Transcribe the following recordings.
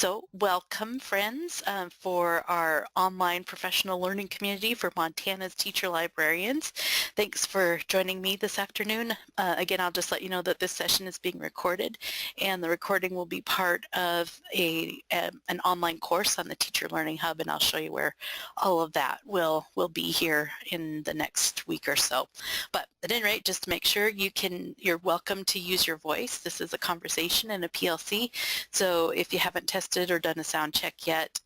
So welcome, friends, for our online professional learning community for Montana's teacher librarians. Thanks for joining me this afternoon. Again, I'll just let you know that this session is being recorded, and the recording will be part of an online course on the Teacher Learning Hub, and I'll show you where all of that will be here in the next week or so. But at any rate, just to make sure you're welcome to use your voice. This is a conversation in a PLC, so if you haven't tested or done a sound check yet,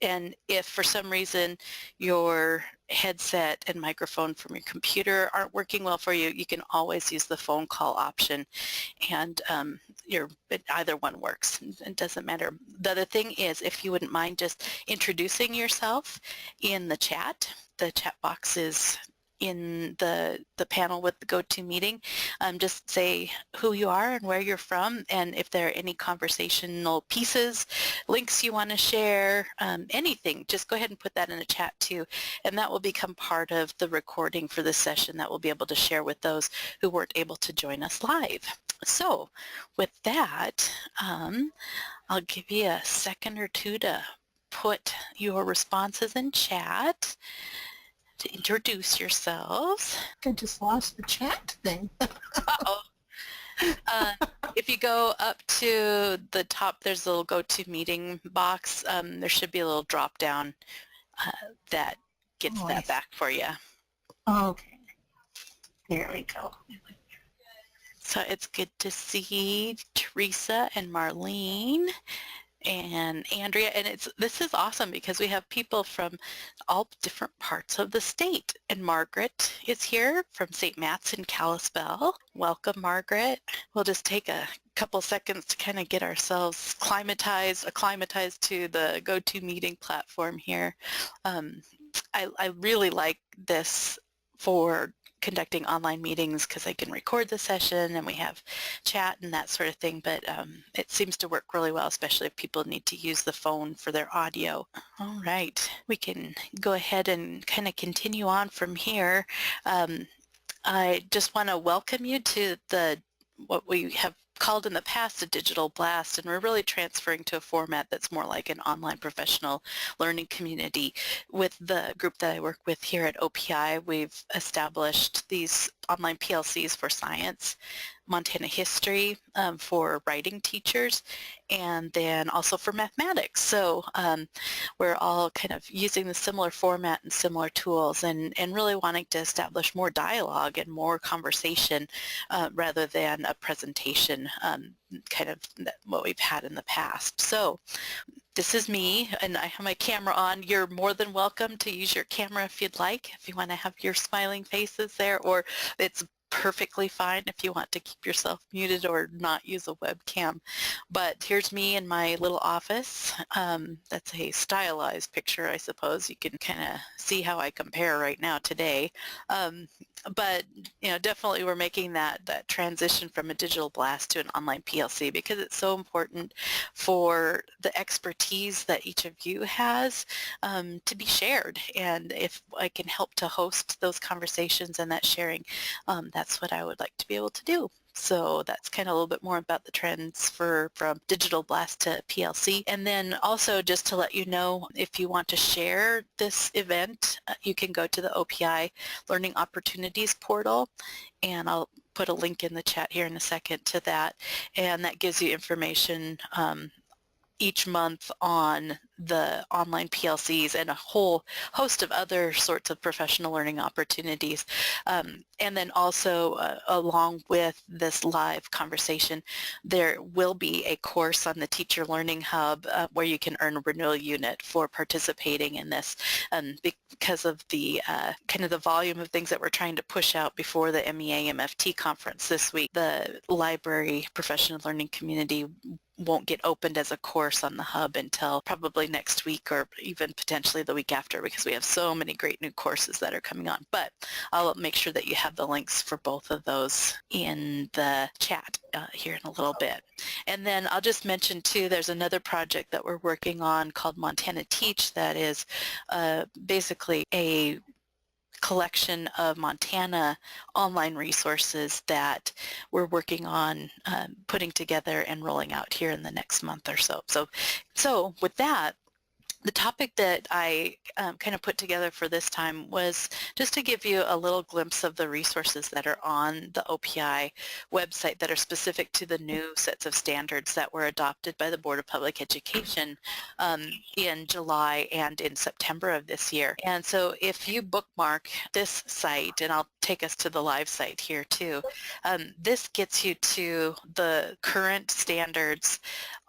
and if for some reason your headset and microphone from your computer aren't working well for you, you can always use the phone call option, and either one works. It doesn't matter. The other thing is, if you wouldn't mind just introducing yourself in the chat box is in the panel with the GoToMeeting. Just say who you are and where you're from, and if there are any conversational pieces, links you want to share, anything, just go ahead and put that in the chat too, and that will become part of the recording for this session that we'll be able to share with those who weren't able to join us live. So with that, I'll give you a second or two to put your responses in chat, to introduce yourselves. I just lost the chat thing. Uh-oh. If you go up to the top, there's a little GoToMeeting box. There should be a little drop down that gets that back for you. Okay. There we go. So it's good to see Teresa and Marlene and Andrea, and this is awesome because we have people from all different parts of the state, and Margaret is here from St. Matt's in Kalispell. Welcome, Margaret. We'll just take a couple seconds to kind of get ourselves acclimatized to the GoToMeeting platform here. I really like this for conducting online meetings because I can record the session and we have chat and that sort of thing, but it seems to work really well, especially if people need to use the phone for their audio. All right, we can go ahead and kind of continue on from here. I just want to welcome you to what we have called in the past a digital blast, and we're really transferring to a format that's more like an online professional learning community. With the group that I work with here at OPI, we've established these online PLCs for science, Montana history for writing teachers, and then also for mathematics. So we're all kind of using the similar format and similar tools, and really wanting to establish more dialogue and more conversation rather than a presentation, kind of what we've had in the past. So this is me, and I have my camera on. You're more than welcome to use your camera if you'd like, if you want to have your smiling faces there, or it's perfectly fine if you want to keep yourself muted or not use a webcam. But here's me in my little office. That's a stylized picture, I suppose. You can kind of see how I compare right now today. But definitely we're making that transition from a digital blast to an online PLC because it's so important for the expertise that each of you has to be shared. And if I can help to host those conversations and that sharing, that's what I would like to be able to do. So that's kind of a little bit more about the transfer from digital blast to PLC. And then also just to let you know, if you want to share this event, you can go to the OPI Learning Opportunities portal, and I'll put a link in the chat here in a second to that, and that gives you information each month on the online PLCs and a whole host of other sorts of professional learning opportunities. And then also along with this live conversation, there will be a course on the Teacher Learning Hub where you can earn a renewal unit for participating in this. Because of the kind of the volume of things that we're trying to push out before the MEA MFT conference this week, the library professional learning community won't get opened as a course on the hub until probably next week or even potentially the week after, because we have so many great new courses that are coming on. But I'll make sure that you have the links for both of those in the chat here in a little bit. And then I'll just mention too, there's another project that we're working on called Montana Teach that is basically a collection of Montana online resources that we're working on putting together and rolling out here in the next month or so. So with that, the topic that I kind of put together for this time was just to give you a little glimpse of the resources that are on the OPI website that are specific to the new sets of standards that were adopted by the Board of Public Education in July and in September of this year. And so if you bookmark this site, and I'll take us to the live site here too, this gets you to the current standards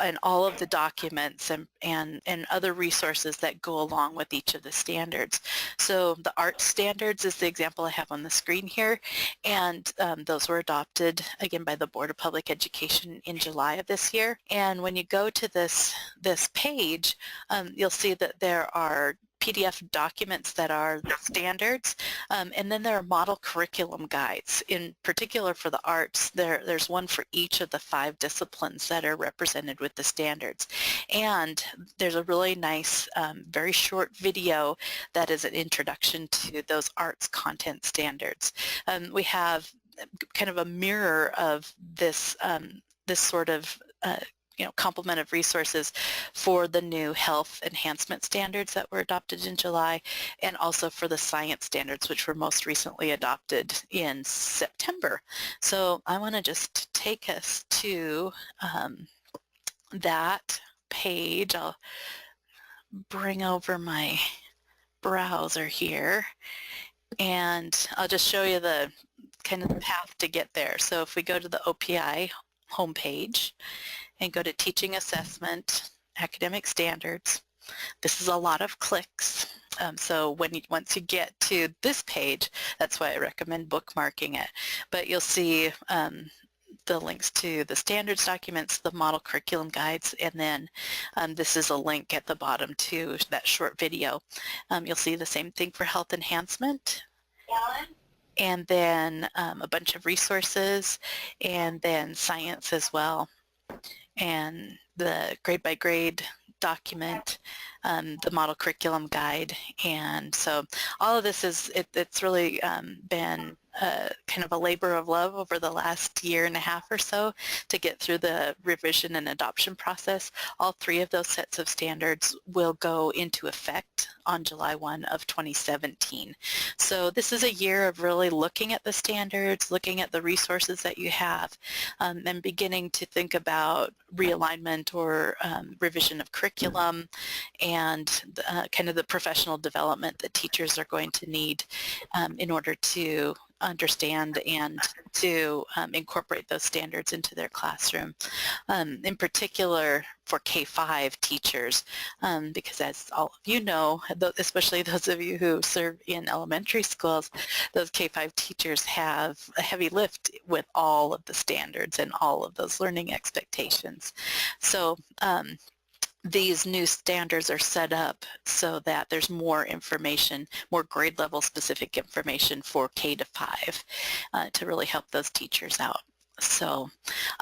and all of the documents and other resources that go along with each of the standards. So the art standards is the example I have on the screen here, and those were adopted again by the Board of Public Education in July of this year. And when you go to this page, you'll see that there are PDF documents that are the standards, and then there are model curriculum guides. In particular for the arts, there's one for each of the 5 disciplines that are represented with the standards. And there's a really nice, very short video that is an introduction to those arts content standards. We have kind of a mirror of this, this sort of complement of resources for the new health enhancement standards that were adopted in July, and also for the science standards, which were most recently adopted in September. So I want to just take us to that page. I'll bring over my browser here, and I'll just show you the kind of the path to get there. So if we go to the OPI homepage and go to Teaching Assessment, Academic Standards, this is a lot of clicks. So once you get to this page, that's why I recommend bookmarking it. But you'll see the links to the standards documents, the model curriculum guides, and then this is a link at the bottom to that short video. You'll see the same thing for health enhancement. And then a bunch of resources, and then science as well, and the grade by grade document, the model curriculum guide. And so all of this is, it's really been kind of a labor of love over the last year and a half or so to get through the revision and adoption process. All 3 of those sets of standards will go into effect on July 1 of 2017. So this is a year of really looking at the standards, looking at the resources that you have, and beginning to think about realignment or revision of curriculum and kind of the professional development that teachers are going to need in order to understand and to incorporate those standards into their classroom. In particular for K-5 teachers, because as all of you know, especially those of you who serve in elementary schools, those K-5 teachers have a heavy lift with all of the standards and all of those learning expectations. So these new standards are set up so that there's more information, more grade level specific information for K-5 to really help those teachers out. So,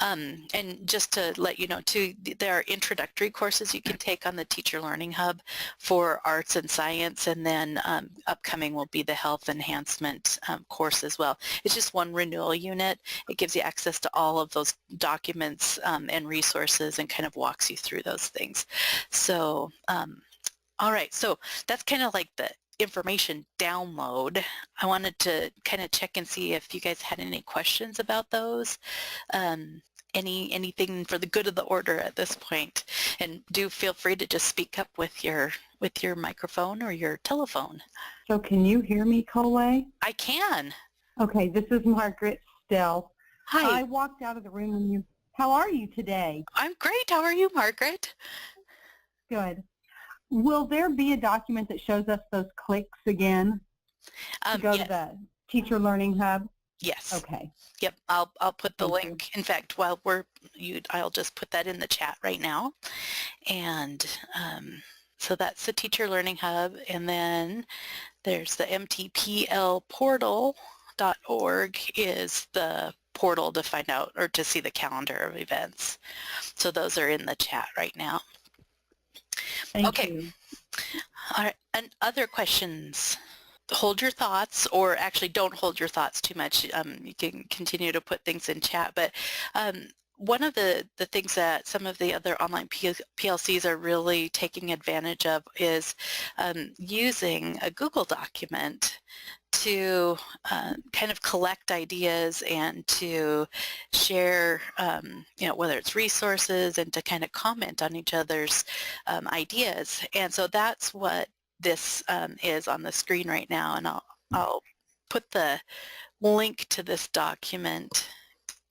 and just to let you know too, there are introductory courses you can take on the Teacher Learning Hub for arts and science, and then upcoming will be the health enhancement course as well. It's just one renewal unit. It gives you access to all of those documents and resources and kind of walks you through those things. So, all right, so that's kind of like the information download. I wanted to kind of check and see if you guys had any questions about those. Anything for the good of the order at this point. And do feel free to just speak up with your microphone or your telephone. So can you hear me, Cole? I can. Okay, this is Margaret Stell. Hi. I walked out of the room and how are you today? I'm great. How are you, Margaret? Good. Will there be a document that shows us those clicks again to go to the Teacher Learning Hub? Yes. Okay. Yep. I'll put the Thank link. In fact, while I'll just put that in the chat right now. And so that's the Teacher Learning Hub. And then there's the mtplportal.org is the portal to find out or to see the calendar of events. So those are in the chat right now. Thank okay. you. All right. And other questions? hold your thoughts, or actually don't hold your thoughts too much. You can continue to put things in chat, but one of the things that some of the other online PLCs are really taking advantage of is using a Google document to kind of collect ideas and to share, whether it's resources, and to kind of comment on each other's ideas. And so that's what this is on the screen right now, and I'll put the link to this document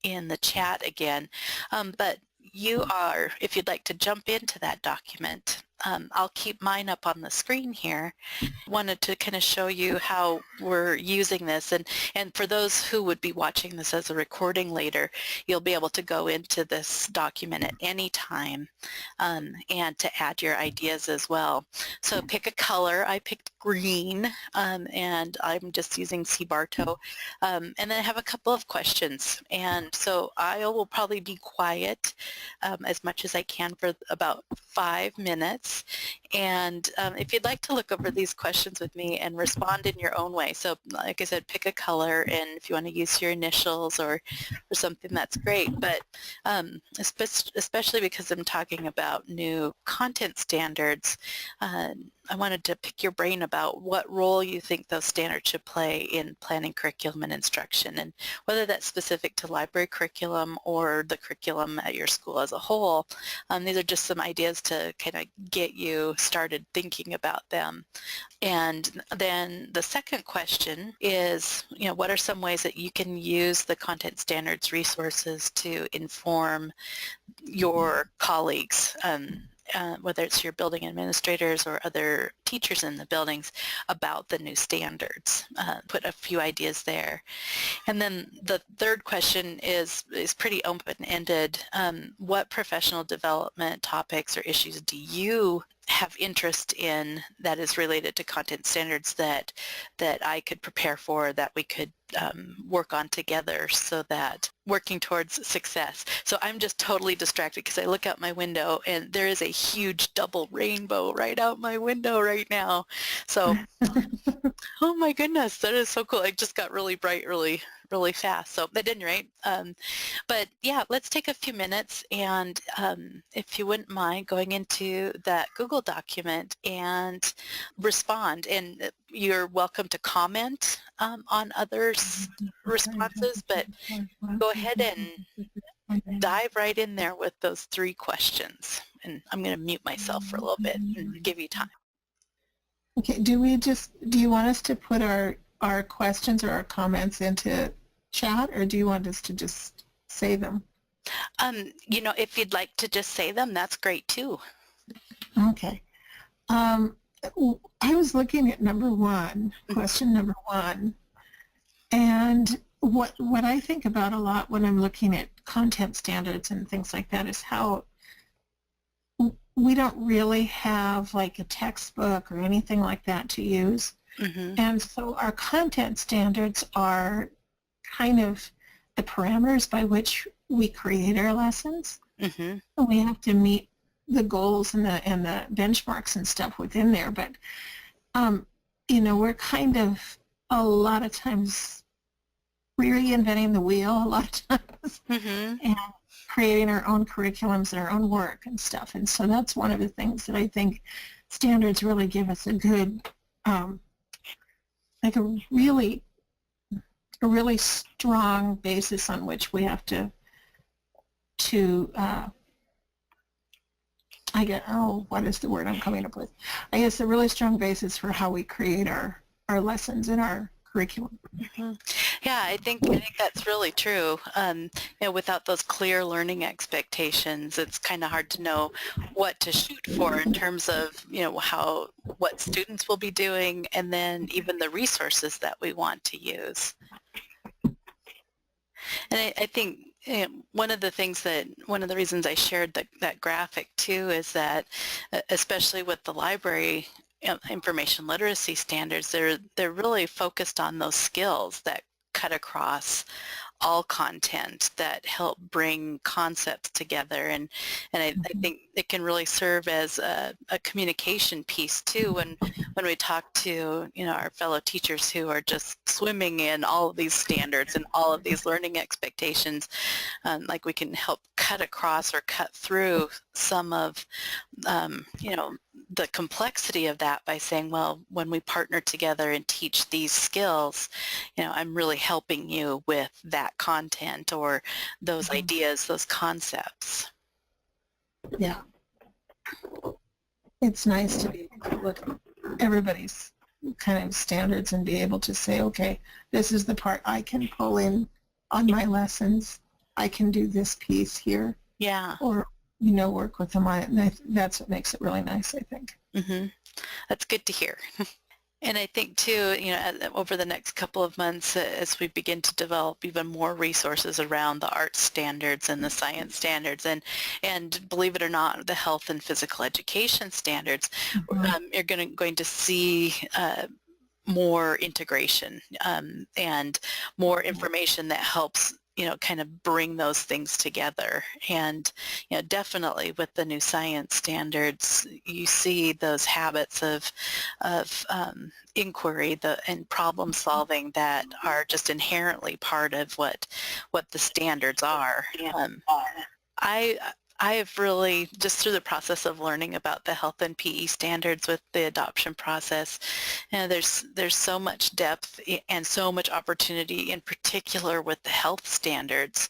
in the chat again. But you are, if you'd like to jump into that document, I'll keep mine up on the screen here. Wanted to kind of show you how we're using this, and for those who would be watching this as a recording later, you'll be able to go into this document at any time and to add your ideas as well. So pick a color. I picked green, and I'm just using Barto, and then I have a couple of questions, and so I will probably be quiet as much as I can for about 5 minutes. And if you'd like to look over these questions with me and respond in your own way, so like I said, pick a color, and if you want to use your initials or something, that's great. But especially because I'm talking about new content standards, I wanted to pick your brain about what role you think those standards should play in planning curriculum and instruction, and whether that's specific to library curriculum or the curriculum at your school as a whole. These are just some ideas to kind of get you started thinking about them. And then the second question is, what are some ways that you can use the content standards resources to inform your colleagues, whether it's your building administrators or other teachers in the buildings, about the new standards. Put a few ideas there. And then the third question is pretty open-ended. What professional development topics or issues do you have interest in that is related to content standards that I could prepare for, that we could work on together, so that working towards success. So I'm just totally distracted because I look out my window and there is a huge double rainbow right out my window right now. So, oh my goodness, that is so cool. It just got really bright really fast. So at any rate, but yeah, let's take a few minutes, and if you wouldn't mind going into that Google document and respond, and you're welcome to comment on others' responses, but go ahead and dive right in there with those 3 questions. And I'm going to mute myself for a little bit and give you time. Okay, do you want us to put our questions or our comments into chat, or do you want us to just say them? If you'd like to just say them, that's great too. Okay. I was looking at number 1, question number 1, and what I think about a lot when I'm looking at content standards and things like that is how we don't really have like a textbook or anything like that to use. Mm-hmm. And so our content standards are kind of the parameters by which we create our lessons. Mm-hmm. And we have to meet the goals and the benchmarks and stuff within there. But, we're kind of a lot of times reinventing the wheel a lot of times. Mm-hmm. And creating our own curriculums and our own work and stuff. And so that's one of the things that I think standards really give us a good, like a really strong basis on which we have to what is the word I'm coming up with? I guess a really strong basis for how we create our lessons and our curriculum. Mm-hmm. Yeah, I think that's really true. Without those clear learning expectations, it's kind of hard to know what to shoot for in terms of, what students will be doing, and then even the resources that we want to use. And I think one of the reasons I shared that graphic too is that, especially with the library information literacy standards, they're really focused on those skills that cut across all content that help bring concepts together, and I think it can really serve as a communication piece too when we talk to our fellow teachers who are just swimming in all of these standards and all of these learning expectations. Like we can help cut across or cut through some of the complexity of that by saying, well, when we partner together and teach these skills, I'm really helping you with that content or those ideas, those concepts. Yeah. It's nice to be able to look at everybody's kind of standards and be able to say, okay, this is the part I can pull in on my lessons. I can do this piece here. Yeah. Or, work with them on it. And that's what makes it really nice, I think. Mm-hmm. That's good to hear. And I think too, over the next couple of months, as we begin to develop even more resources around the art standards and the science standards, and believe it or not, the health and physical education standards, you're going to see more integration and more information that helps kind of bring those things together. And definitely with the new science standards, you see those habits of inquiry and problem solving that are just inherently part of what the standards are. I have really, just through the process of learning about the health and PE standards with the adoption process, there's so much depth and so much opportunity, in particular with the health standards,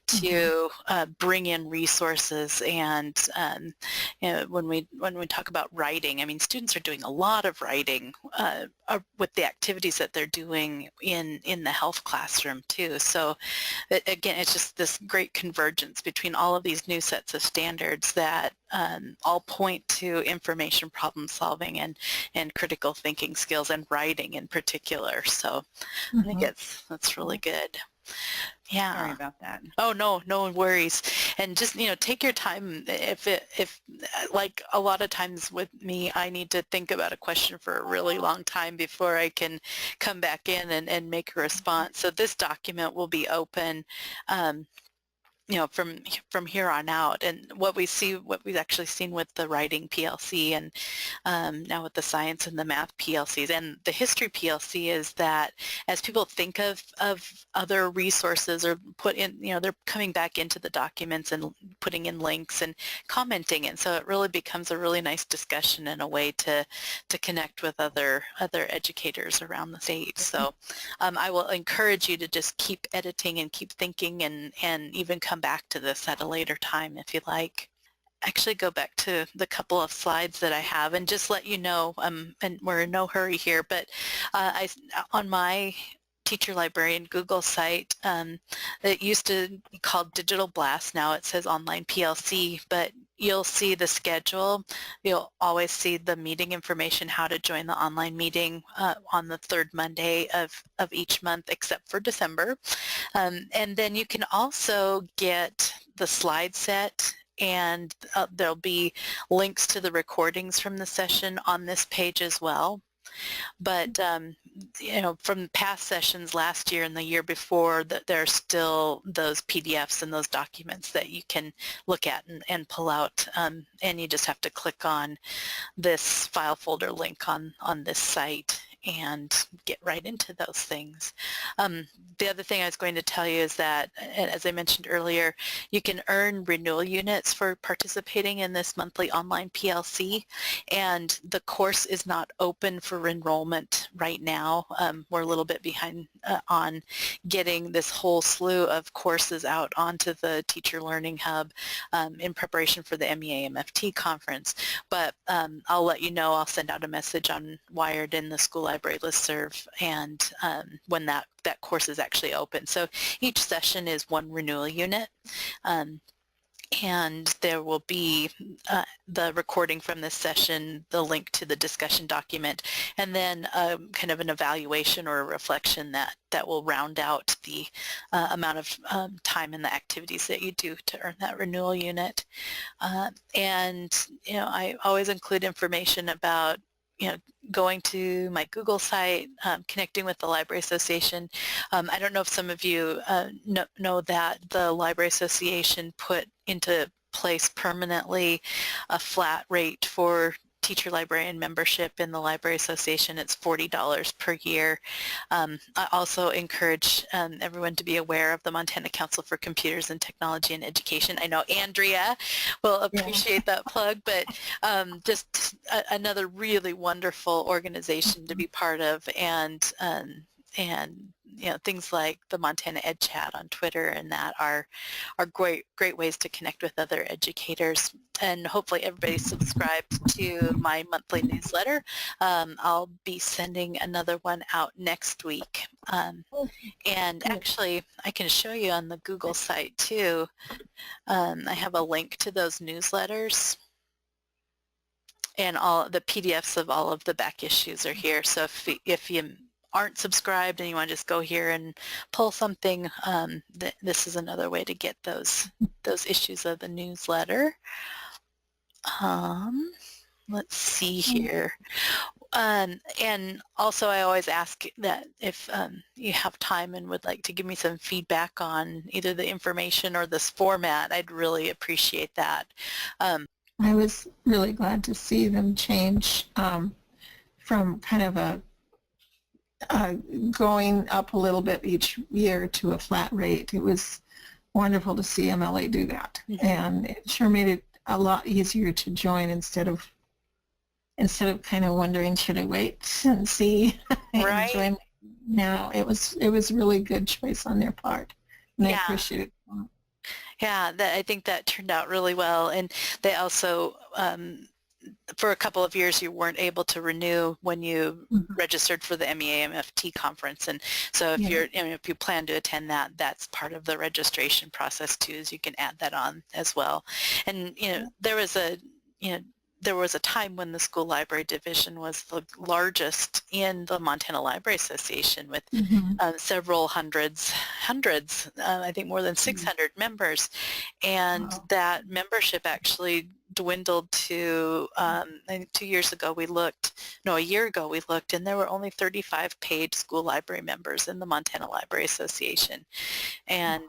to bring in resources. And when we talk about writing, I mean, students are doing a lot of writing with the activities that they're doing in the health classroom too. So again, it's just this great convergence between all of these new sets of standards that all point to information problem solving and critical thinking skills, and writing in particular. So I think that's really good. Yeah. Sorry about that. Oh, no worries. And just, take your time. If like a lot of times with me, I need to think about a question for a really long time before I can come back in and make a response. So this document will be open from here on out. And what we've actually seen with the writing PLC and now with the science and the math PLCs and the history PLC is that as people think of other resources or put in, they're coming back into the documents and putting in links and commenting. And so it really becomes a really nice discussion and a way to connect with other educators around the state. So I will encourage you to just keep editing and keep thinking and even come back to this at a later time if you like. Actually go back to the couple of slides that I have and just let you know, and we're in no hurry here, but on my Teacher-Librarian Google site, it used to be called Digital Blast, now it says Online PLC, but you'll see the schedule. You'll always see the meeting information, how to join the online meeting on the third Monday of each month except for December. And then you can also get the slide set, and there'll be links to the recordings from the session on this page as well. But from past sessions last year and the year before, that there are still those PDFs and those documents that you can look at and pull out, and you just have to click on this file folder link on this site and get right into those things. The other thing I was going to tell you is that, as I mentioned earlier, you can earn renewal units for participating in this monthly online PLC, and the course is not open for enrollment right now. We're a little bit behind on getting this whole slew of courses out onto the Teacher Learning Hub in preparation for the MEA MFT conference, but I'll let you know. I'll send out a message on Wired in the School Library listserv, and when that course is actually open. So each session is one renewal unit, and there will be the recording from this session, the link to the discussion document, and then kind of an evaluation or a reflection that will round out the amount of time and the activities that you do to earn that renewal unit. And I always include information about going to my Google site, connecting with the Library Association. I don't know if some of you know that the Library Association put into place permanently a flat rate for teacher-librarian membership in the Library Association. It's $40 per year. I also encourage everyone to be aware of the Montana Council for Computers and Technology in Education. I know Andrea will appreciate that plug, but just another really wonderful organization to be part of, and things like the Montana Ed Chat on Twitter and that are great ways to connect with other educators. And hopefully everybody subscribed to my monthly newsletter. I'll be sending another one out next week. And actually, I can show you on the Google site too. I have a link to those newsletters, and all the PDFs of all of the back issues are here. So if you aren't subscribed and you want to just go here and pull something, this is another way to get those issues of the newsletter. Let's see here. And also I always ask that if you have time and would like to give me some feedback on either the information or this format, I'd really appreciate that. I was really glad to see them change from kind of a going up a little bit each year to a flat rate. It was wonderful to see MLA do that, and it sure made it a lot easier to join instead of kind of wondering, should I wait and see? Right. And join now. It was really good choice on their part, and I appreciate it. Yeah, I think that turned out really well, and they also for a couple of years you weren't able to renew when you registered for the MEA-MFT conference, and so if if you plan to attend that, that's part of the registration process too, is you can add that on as well. And there was a time when the school library division was the largest in the Montana Library Association with several hundreds, I think more than 600 members, and that membership actually dwindled to, I think 2 years ago we looked, no, a year ago we looked, and there were only 35 paid school library members in the Montana Library Association. And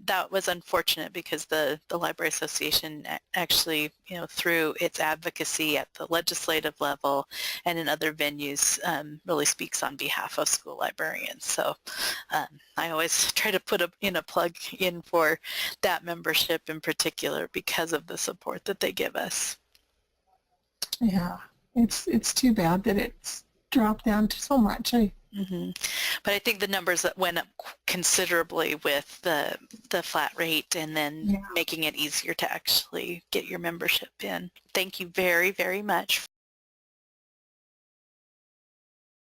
that was unfortunate because the Library Association actually, through its advocacy at the legislative level and in other venues, really speaks on behalf of school librarians. So I always try to put a plug in for that membership in particular because of the support that they give us. Yeah, it's too bad that it's dropped down to so much. But I think the numbers that went up considerably with the flat rate, and then making it easier to actually get your membership in. Thank you very, very much